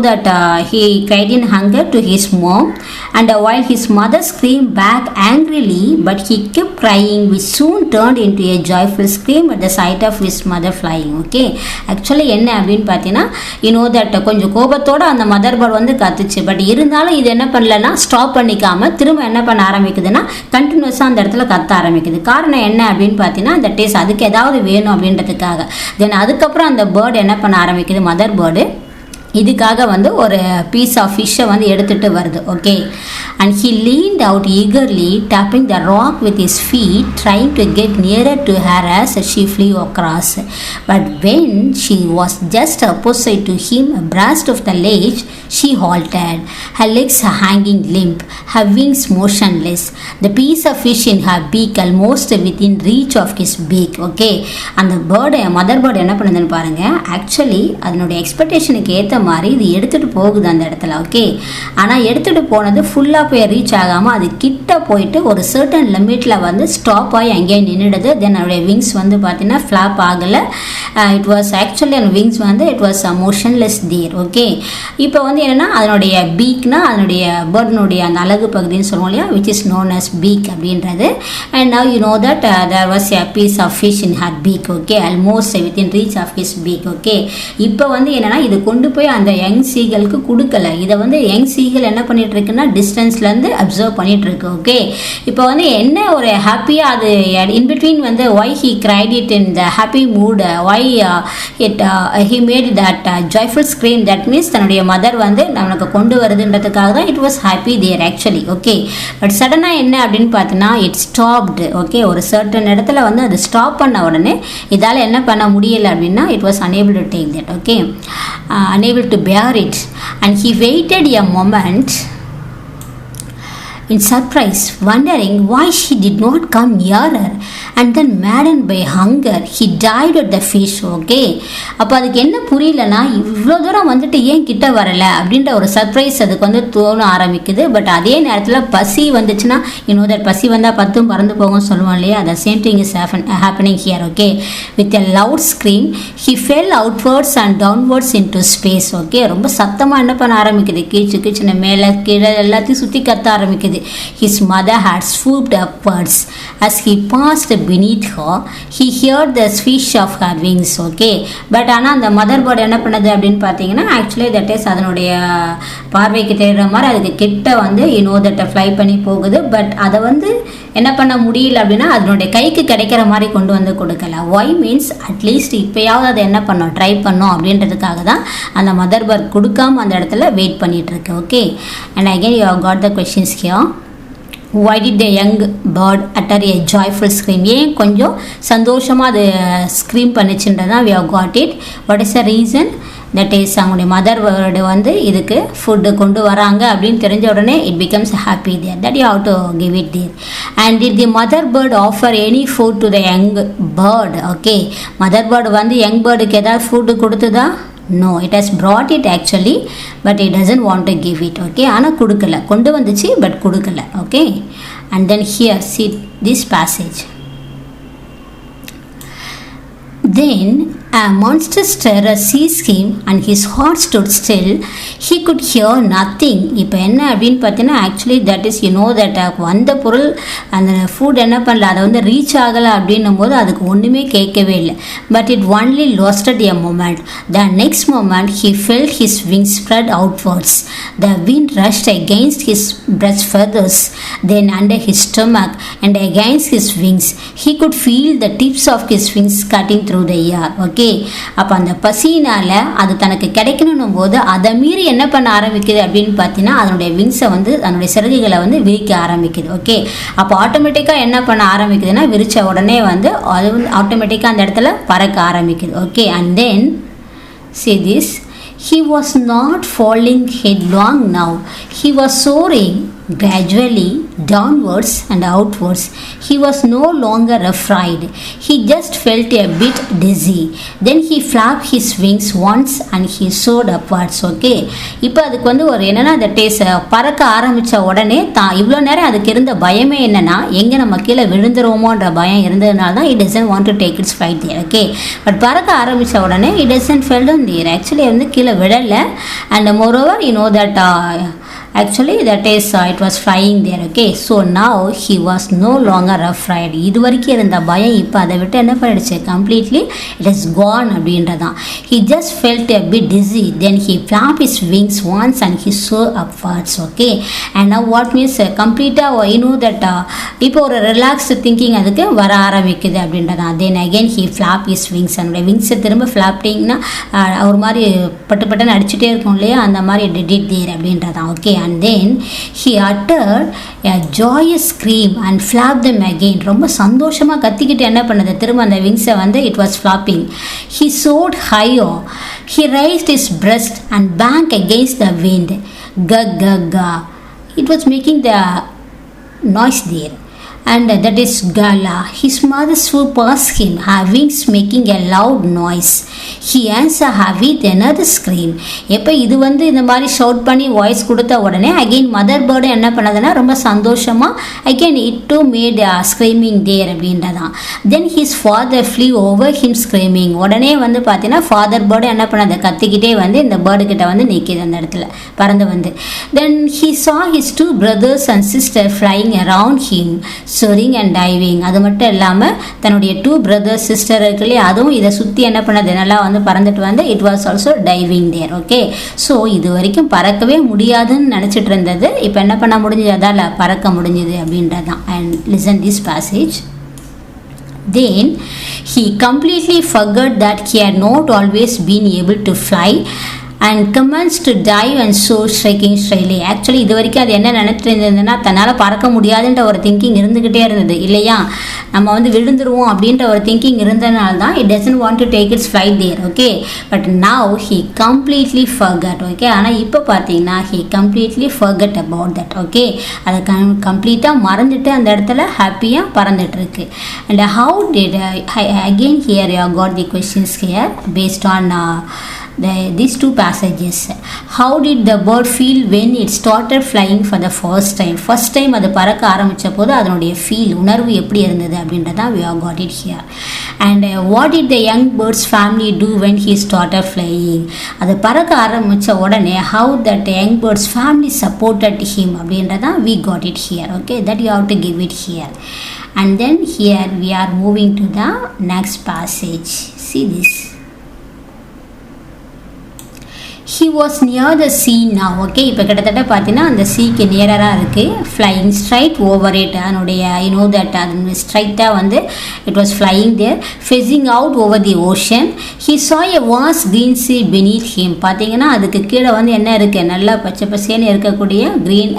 that he cried in hunger to his mom, and while his mother screamed back angrily, but he kept crying, which soon turned into a joyful scream at the sight of his mother flying. Okay, actually என்ன அப்படின்னு பார்த்தீங்கன்னா, that கொஞ்சம் கோபத்தோட அந்த மதர் பேர்ட் வந்து கத்துச்சு. பட் இருந்தாலும் இது என்ன பண்ணலன்னா ஸ்டாப் பண்ணிக்காம திரும்ப என்ன பண்ண ஆரம்பிக்குதுன்னா கண்டினியூஸாக அந்த இடத்துல கத்த ஆரம்பிக்குது. காரணம் என்ன அப்படின்னு பார்த்தீங்கன்னா, அந்த டேஸ்ட் அதுக்கு ஏதாவது வேணும் அப்படின்றதுக்காக. தென் அதுக்கப்புறம் அந்த பேர்டு என்ன பண்ண ஆரம்பிக்குது, மதர் பேர்டு இதுக்காக வந்து ஒரு பீஸ் ஆஃப் ஃபிஷ்ஷை வந்து எடுத்துகிட்டு வருது. Okay, and he leaned out eagerly, tapping the rock with his feet, trying to get nearer to her as she flew across. But when she was just opposite to him, abreast of the ledge, she halted, her legs hanging limp, her wings motionless, the piece of fish in her beak almost within reach of his beak. Okay, அந்த பேர்டு மதர் பேர்டு என்ன பண்ணுதுன்னு பாருங்கள். ஆக்சுவலி அதனுடைய எக்ஸ்பெக்டேஷனுக்கு ஏற்ற மாதிரி இது எடுத்துகிட்டு போகுது அந்த இடத்துல. ஓகே, ஆனால் எடுத்துகிட்டு போனது ஃபுல்லாக போய் ரீச் ஆகாமல் அது கிட்ட போயிட்டு ஒரு சர்டன் லிமிட்டில் வந்து ஸ்டாப் ஆகி அங்கேயே நின்றுடுது. தென் அதோடைய விங்ஸ் வந்து பார்த்தீங்கன்னா ஃப்ளாப் ஆகலை. இட் வாஸ் ஆக்சுவலி அந்த விங்ஸ் வந்து it was motionless there. Okay, இப்போ வந்து என்னென்னா அதனுடைய பீக்னா அதனுடைய பேர்டினுடைய அந்த அழகு பகுதின்னு சொல்லுவோம் இல்லையா, which is known as beak அப்படின்றது. And now you know that there was a piece of fish in her beak. Okay, almost within reach of his beak. Okay, இப்போ வந்து என்னென்னா இது கொண்டு போய் அந்த யங் சீகலுக்கு கொடுக்கல. இதை வந்து யங் சீகல் என்ன பண்ணிட்டு இருக்குன்னா டிஸ்டன்ஸ்லேருந்து அப்சர்வ் பண்ணிட்டு இருக்கு. ஓகே, இப்போ வந்து என்ன ஒரு ஹாப்பியாக அது இன்பிட்வீன் வந்து why he cried it in the happy mood, why it he made that joyful scream, that means தன்னுடைய மதர் வந்து நம்மளுக்கு கொண்டு வருதுன்றதுக்காக தான் it was happy there actually. Okay, but சடனாக என்ன அப்படின்னு பார்த்தீங்கன்னா இட் ஸ்டாப்டு. ஓகே, ஒரு சர்டன் இடத்துல வந்து அது ஸ்டாப் பண்ண உடனே இதால் என்ன பண்ண முடியலை அப்படின்னா it was unable to take that. Okay, unable to bear it, and he waited a moment in surprise, wondering why she did not come nearer, and then maddened by hunger he dived at the fish. Okay, அப்போ அதுக்கு என்ன புரியலன்னா இவ்வளோ தூரம் வந்துட்டு ஏன் கிட்ட வரலை அப்படின்ற ஒரு சர்ப்ரைஸ் அதுக்கு வந்து தோண ஆரம்பிக்குது. பட் அதே நேரத்தில் பசி வந்துச்சுன்னா தட் பசி வந்தால் பத்தும் பறந்து போகும் சொல்லுவோம் இல்லையா, the same thing is happening here. Okay, with a loud scream he fell outwards and downwards into space. Okay, ரொம்ப சத்தமாக என்ன பண்ண ஆரம்பிக்குது, கீச்சு கீச்சுன்னு மேலே கீழே எல்லாத்தையும் சுற்றி கத்த ஆரம்பிக்குது. His mother had swooped upwards. As he passed beneath her, he heard the swish of her wings. Okay, but ஆனால் அந்த மதர் பேர்டு என்ன பண்ணுது அப்படின்னு பார்த்தீங்கன்னா ஆக்சுவலி தட் இஸ் அதனுடைய பார்வைக்கு தெரிகிற மாதிரி அதுக்கு கிட்ட வந்து தட் ஃப்ளை பண்ணி போகுது. பட் அதை வந்து என்ன பண்ண முடியல அப்படின்னா அதனுடைய கைக்கு கிடைக்கிற மாதிரி கொண்டு வந்து கொடுக்கல. ஒய் மீன்ஸ் அட்லீஸ்ட் இப்போயாவது அதை என்ன பண்ணோம், ட்ரை பண்ணோம் அப்படின்றதுக்காக தான் அந்த மதர் பேர்ட் கொடுக்காம அந்த இடத்துல வெயிட் பண்ணிட்டு இருக்கு. Okay, and again you have got the questions here. Why did the young bird utter a joyful scream? ஏன் கொஞ்சம் சந்தோஷமாக அது scream பண்ணிச்சுன்றதான் we have got it. What is the reason? That is அவங்களுடைய மதர் வேர்டு வந்து இதுக்கு ஃபுட்டு கொண்டு வராங்க அப்படின்னு தெரிஞ்ச உடனே it becomes happy there. That you have to give it there. And did the mother bird offer any food to the young bird? Okay, mother bird வந்து யங் பேர்டுக்கு ஏதாவது food கொடுத்துதா? No, it has brought it actually, but it doesn't want to give it. Okay, ஆனால் கொடுக்கல, கொண்டு வந்துச்சு பட் கொடுக்கல. Okay, and then here see this passage. Then a monstrous terror seized him and his heart stood still. He could hear nothing. இப்போ என்ன அப்படின்னு பார்த்தீங்கன்னா ஆக்சுவலி தட் இஸ் தட் வந்த பொருள் அந்த ஃபுட் என்ன பண்ணல, அதை வந்து ரீச் ஆகலை அப்படின்னும் போது அதுக்கு ஒன்றுமே கேட்கவே இல்லை. But it only lasted a moment. The next moment he felt his wings spread outwards. The wind rushed against his breast feathers, then under his stomach and against his wings. He could feel the tips of his wings cutting through the air. Okay, அப்போ அந்த பசியினால் அது தனக்கு கிடைக்கணும் போது அதை மீறி என்ன பண்ண ஆரம்பிக்குது அப்படின்னு பார்த்தீங்கன்னா அதனுடைய விங்ஸை வந்து அதனுடைய சிறகுகளை வந்து விரிக்க ஆரம்பிக்குது. ஓகே, அப்போ ஆட்டோமேட்டிக்காக என்ன பண்ண ஆரம்பிக்குதுன்னா விரித்த உடனே வந்து அது வந்து ஆட்டோமேட்டிக்காக அந்த இடத்துல பறக்க ஆரம்பிக்குது. Okay, and then see this, he was not falling headlong now. He was soaring gradually downwards and outwards. He was no longer afraid. He just felt a bit dizzy. Then he flapped his wings once and he soared upwards. Okay, இப்போ அதுக்கு வந்து ஒரு என்னன்னா தட் இஸ் பறக்க ஆரம்பித்த உடனே இவ்வளோ நேரம் அதுக்கு இருந்த பயமே என்னன்னா எங்கே நம்ம கீழே விழுந்துருவோமோன்ற பயம் இருந்ததுனால தான் it doesn't want to take its flight there. Okay, but பறக்க ஆரம்பித்த உடனே it doesn't fell down there. Actually வந்து கீழே விடலை. and moreover that actually that is it was flying there. Okay, so now he was no longer afraid. இது வரைக்கும் இருந்த பயம் இப்போ அதை விட்டு என்ன பண்ணிடுச்சு, கம்ப்ளீட்லி it is gone அப்படின்றதான். he just felt a bit dizzy. then he flapped his wings once and he soared upwards. Okay, and now what means கம்ப்ளீட்டாக that இப்போ ஒரு ரிலாக்ஸ்டு திங்கிங் அதுக்கு வர ஆரம்பிக்குது அப்படின்றதான். then again he flapped his wings. அந்த விங்ஸை திரும்ப ஃப்ளாப்பிங்னா ஒரு மாதிரி பட்டு பட்டுன்னு அடிச்சுட்டே இருக்கும் இல்லையா, அந்த மாதிரி did it there அப்படின்றதான். Okay, and then he uttered a joyous scream and flapped them again. ரொம்ப சந்தோஷமாக கத்திக்கிட்டு என்ன பண்ணது, திரும்ப அந்த விங்ஸை வந்து it was flapping. he soared higher. he raised his breast and banged against the wind. Gug gug ga. It was making the noise there. And that is Gala. His mother swooped past him, her wings making a loud noise. He answered her with another scream. எப்போ இது வந்து இந்த மாதிரி ஷவுட் பண்ணி வாய்ஸ் கொடுத்த உடனே அகெயின் மதர் பேர்டு என்ன பண்ணதுன்னா ரொம்ப சந்தோஷமாக again it to made screaming there அப்படின்றதான். Then his father flee over him screaming. உடனே வந்து பார்த்தீங்கன்னா ஃபாதர் பேர்டு என்ன பண்ணது, கத்திக்கிட்டே வந்து இந்த பேர்டு கிட்ட வந்து நிற்கிது அந்த இடத்துல பறந்து வந்து. Then he saw his two brothers and sister flying around him. soaring and diving. அது மட்டும் இல்லாமல் தன்னுடைய 2 brothers sister இருக்குல்லையே அதுவும் இதை சுற்றி என்ன பண்ணது நல்லா வந்து பறந்துட்டு வந்து it was also diving there. Okay, so இது வரைக்கும் பறக்கவே முடியாதுன்னு நினச்சிட்டு இருந்தது, இப்போ என்ன பண்ண முடிஞ்சது, அதால் பறக்க முடிஞ்சது அப்படின்றது தான். And listen this passage. Then he completely forgot that he had not always been able to fly and commenced to dive and so shaking slightly. Actually இது வரைக்கும் அது என்ன நினைச்சிட்டு இருந்ததுன்னா தன்னால் பறக்க முடியாதுன்ற ஒரு திங்கிங் இருந்துக்கிட்டே இருந்தது இல்லையா, நம்ம வந்து விழுந்துருவோம் அப்படின்ற ஒரு திங்கிங் இருந்ததுனால தான் it doesn't want to take its flight there. Okay, but now he completely forgot. Okay, ஆனால் இப்போ பார்த்தீங்கன்னா he completely forgot about that. Okay, அதை கம்ப்ளீட்டாக மறந்துட்டு அந்த இடத்துல ஹாப்பியாக பறந்துட்டு இருக்கு. And how did again here you got the questions here based on these 2 passages. How did the bird feel when it started flying for the first time அது பறக்க ஆரம்பித்த போது அதனுடைய ஃபீல் உணர்வு எப்படி இருந்தது அப்படின்றதான் we have got it here. And what did the young bird's family do when he started flying? அது பறக்க ஆரம்பித்த உடனே how that young bird's family supported him அப்படின்றதான் we got it here. Okay, that you have to give it here. And then here we are moving to the next passage. See this. He was near the sea now. Okay, இப்போ கிட்டத்தட்ட பார்த்தீங்கன்னா அந்த சீக்கு நியராக இருக்குது. ஃப்ளையிங் ஸ்ட்ரைட் ஓவர் இட், அதனுடைய தட் அது ஸ்ட்ரைட்டாக வந்து it was flying there facing out over the ocean. He saw a vast green sea beneath him. பார்த்தீங்கன்னா அதுக்கு கீழே வந்து என்ன இருக்குது, நல்லா பச்சை பசேன்னு இருக்கக்கூடிய க்ரீன்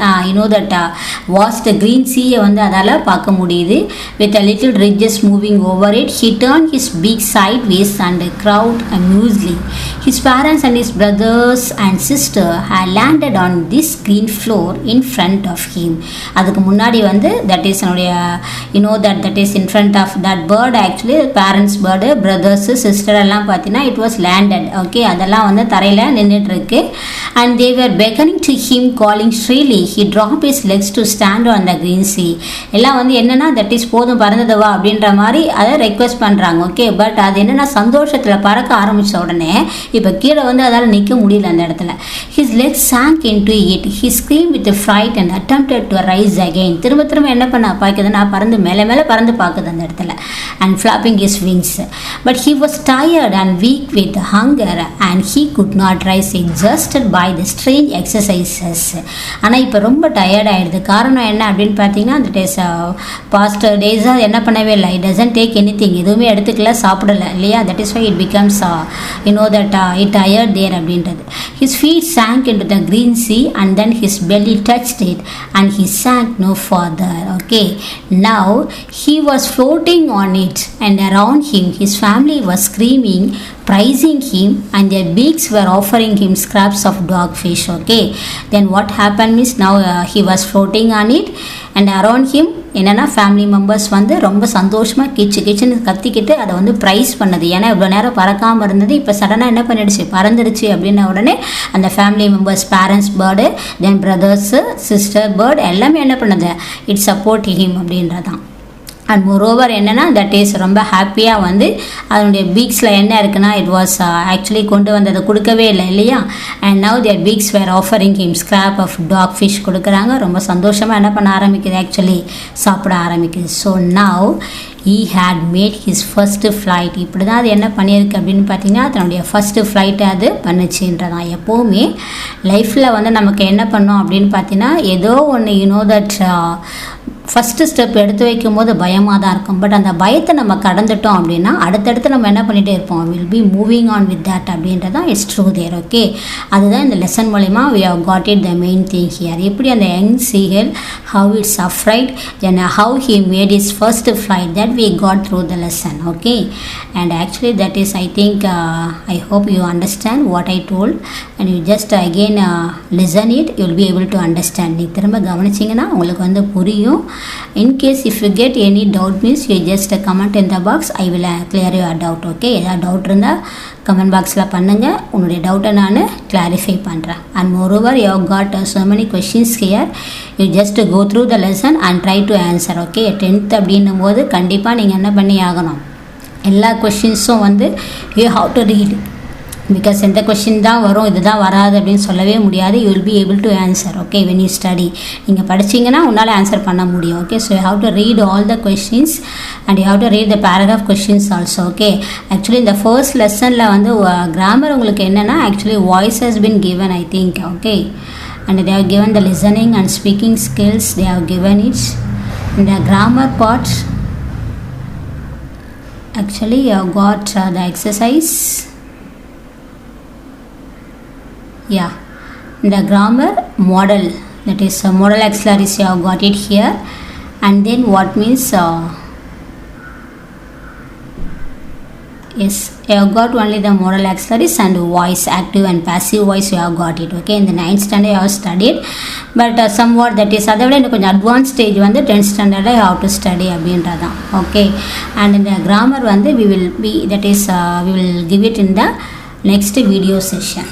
தட் வாஸ்ட் க்ரீன் சீயை வந்து அதால் பார்க்க முடியுது. With a little ridges moving over it. He turned his beak sideways and crowed amusedly. His parents and his brothers and sister had landed on this green floor in front of him. அதுக்கு முன்னாடி வந்து that is that is in front of that bird. actually parents bird, brothers sister எல்லாம் பார்த்தீங்கன்னா it was landed. ஓகே, அதெல்லாம் வந்து தரையில் நின்றுட்டு இருக்கு. And they were beckoning to him, calling shrilly. He dropped his legs to stand on the green sea. எல்லாம் வந்து என்னன்னா that is போதும் பறந்ததுவா அப்படின்ற மாதிரி அதை ரெக்வெஸ்ட் பண்ணுறாங்க. ஓகே, பட் அது என்னன்னா சந்தோஷத்தில் பறக்க ஆரம்பித்த உடனே இப்போ கீழே வந்து அதால் நிற்க முடியல அந்த இடத்துல. His legs sank into it. He screamed with fright and attempted to rise again. திரும்ப என்ன பண்ண பார்க்குதுன்னா பறந்து மேலே பறந்து பார்க்குது அந்த இடத்துல. And flapping his wings. But he was tired and weak with hunger and he could not rise, exhausted by the strange exercises. ஆனால் இப்போ ரொம்ப டயர்ட் ஆகிடுது. காரணம் என்ன அப்படின்னு பார்த்தீங்கன்னா அந்த டேஸ் பாஸ்ட் டேஸாக என்ன பண்ணவே இல்லை, it doesn't take anything, எதுவுமே எடுத்துக்கல, சாப்பிடலை இல்லையா. that is why it becomes that it tired there அப்படின்றது. His feet sank into the green sea and then his belly touched it and he sank no further. Okay, now he was floating on it and around him his family was screaming, praising him, and their beaks were offering him scraps of dogfish. Okay, then what happened is now he was floating on it and around him என்னென்னா ஃபேமிலி மெம்பர்ஸ் வந்து ரொம்ப சந்தோஷமாக கிச்சுன்னு கத்திக்கிட்டு அதை வந்து ப்ரைஸ் பண்ணுது. ஏன்னா இவ்வளோ நேரம் பறக்காமல் இருந்தது, இப்போ சடனாக என்ன பண்ணிடுச்சு, பறந்துடுச்சு அப்படின்ன உடனே அந்த ஃபேமிலி மெம்பர்ஸ் பேரண்ட்ஸ் பேர்டு, தென் பிரதர்ஸு சிஸ்டர் பேர்டு எல்லாமே என்ன பண்ணுது, இட் சப்போர்ட் ஹிம் அப்படின்றதான். அண்ட் மோரோவர் என்னென்னா தட் இஸ் ரொம்ப ஹாப்பியாக வந்து அதனுடைய பீக்ஸில் என்ன இருக்குன்னா இட் வாஸ் ஆக்சுவலி கொண்டு வந்து அதை கொடுக்கவே இல்லை இல்லையா. And now their beaks were offering him scrap of dogfish கொடுக்குறாங்க. ரொம்ப சந்தோஷமாக என்ன பண்ண ஆரம்பிக்குது, ஆக்சுவலி சாப்பிட ஆரம்பிக்குது. So now he had made his first flight. இப்படி தான் அது என்ன பண்ணியிருக்கு அப்படின்னு பார்த்தீங்கன்னா தன்னுடைய ஃபஸ்ட்டு ஃப்ளைட்டை அது பண்ணுச்சுன்றதான். எப்போவுமே லைஃப்பில் வந்து நமக்கு என்ன பண்ணோம் அப்படின்னு பார்த்தீங்கன்னா ஏதோ ஒன்று தட் ஃபஸ்ட்டு ஸ்டெப் எடுத்து வைக்கும் போது பயமாக தான் இருக்கும். பட் அந்த பயத்தை நம்ம கடந்துட்டோம் அப்படின்னா அடுத்தடுத்து நம்ம என்ன பண்ணிகிட்டே இருப்போம், will be moving on with that அப்படின்றதான் இட்ஸ் ட்ரூ தேர். ஓகே, அதுதான் இந்த லெசன் மூலிமா we have got it the main thing here. எப்படி அந்த young seagull how it's afraid then how he made is first flight that we got through the lesson. Okay, and actually that is I think I hope you understand what I told and you just again listen it, you will be able to understand. நீ திரும்ப கவனிச்சிங்கன்னா உங்களுக்கு வந்து புரியும். In case if you get any doubt means you just comment in the box, I will clear your doubt. Okay, ஏதாவது டவுட் இருந்தால் கமெண்ட் பாக்ஸில் பண்ணுங்கள், உன்னுடைய டவுட்டை நான் கிளாரிஃபை பண்ணுறேன். And moreover you have got so many questions here, you just go through the lesson and try to answer. Okay, 10th அப்படின்னும் போது கண்டிப்பாக நீங்கள் என்ன பண்ணி ஆகணும், எல்லா கொஷின்ஸும் வந்து you have to read. because எந்த கொஷின் தான் வரும் இதுதான் வராது அப்படின்னு சொல்லவே முடியாது. you will be able to answer, okay, when you study. நீங்கள் படிச்சிங்கன்னா உன்னால் ஆன்சர் பண்ண முடியும். okay, so you have to read all the questions and you have to read the paragraph questions also. okay, actually இந்த first lessonல வந்து grammar உங்களுக்கு என்னன்னா actually voice has been given, I think. okay, and they have given the listening and speaking skills, they have given it. In the grammar part actually you have got the exercise. Yeah, the grammar model, that is model auxiliaries, you have got it here. And then what means yes, you have got only the modal auxiliaries and voice, active and passive voice, you have got it. okay, in the 9th standard you have studied, but somewhat that is அதை விட இன்னும் கொஞ்சம் advanced stage வந்து 10th standard you have to study அப்படின்றதான். okay, and in the grammar வந்து we will give it in the next video session.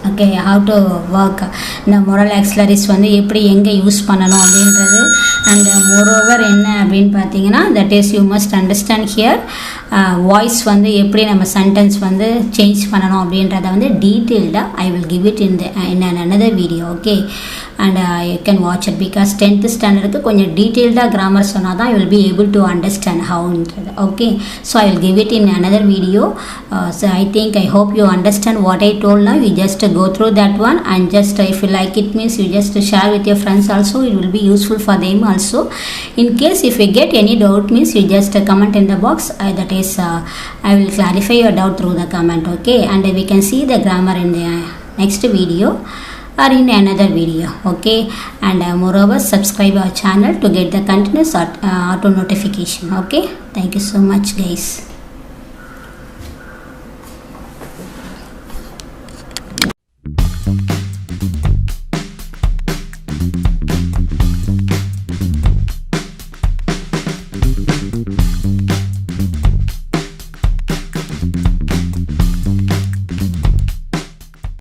okay, how to work இந்த moral auxiliaries வந்து எப்படி எங்கே யூஸ் பண்ணணும் அப்படின்றது. அண்ட் மோரோவர் என்ன அப்படின்னு பார்த்தீங்கன்னா, that is you must understand here voice வந்து எப்படி நம்ம சென்டென்ஸ் வந்து சேஞ்ச் பண்ணணும் அப்படின்றத வந்து டீட்டெயில்டாக I will give it in another video. okay, and you can watch it because 10th standardக்கு கொஞ்சம் டீட்டெயில்டாக கிராமர் சொன்னால் தான் you will be able to understand howன்றது. okay, so I will give it in another video. So I hope you understand what I told now. You just go through that one and just if you like it means you just share with your friends also. It will be useful for them also. In case if you get any doubt means you just comment in the box. That is I will clarify your doubt through the comment. okay, and we can see the grammar in the next video or in another video. okay, and moreover subscribe our channel to get the continuous auto notification. okay, thank you so much guys.